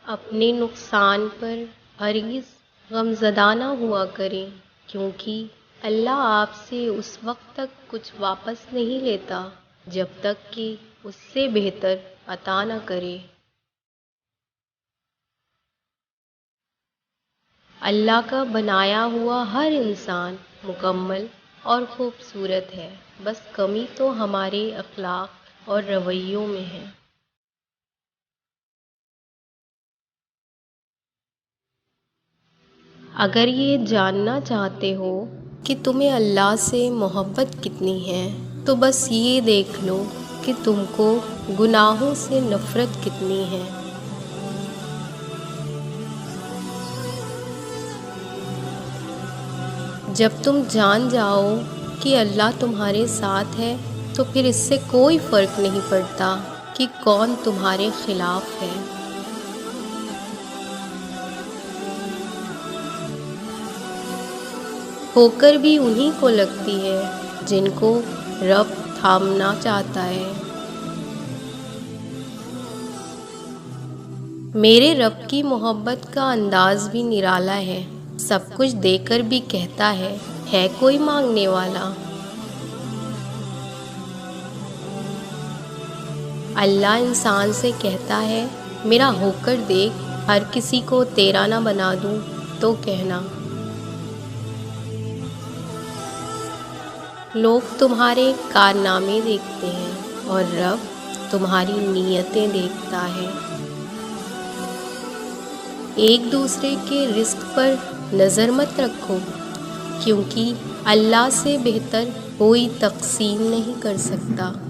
اپنے نقصان پر ہرگز غمزدہ نہ ہوا کریں، کیونکہ اللہ آپ سے اس وقت تک کچھ واپس نہیں لیتا جب تک کہ اس سے بہتر عطا نہ کرے۔ اللہ کا بنایا ہوا ہر انسان مکمل اور خوبصورت ہے، بس کمی تو ہمارے اخلاق اور رویوں میں ہے۔ اگر یہ جاننا چاہتے ہو کہ تمہیں اللہ سے محبت کتنی ہے تو بس یہ دیکھ لو کہ تم کو گناہوں سے نفرت کتنی ہے۔ جب تم جان جاؤ کہ اللہ تمہارے ساتھ ہے تو پھر اس سے کوئی فرق نہیں پڑتا کہ کون تمہارے خلاف ہے۔ ٹھوکر بھی انہی کو لگتی ہے جن کو رب تھامنا چاہتا ہے۔ میرے رب کی محبت کا انداز بھی نرالا ہے، سب کچھ دے کر بھی کہتا ہے کوئی مانگنے والا؟ اللہ انسان سے کہتا ہے میرا ہو کر دیکھ، ہر کسی کو تیرا نہ بنا دوں تو کہنا۔ لوگ تمہارے کارنامے دیکھتے ہیں اور رب تمہاری نیتیں دیکھتا ہے۔ ایک دوسرے کے رزق پر نظر مت رکھو، کیونکہ اللہ سے بہتر کوئی تقسیم نہیں کر سکتا۔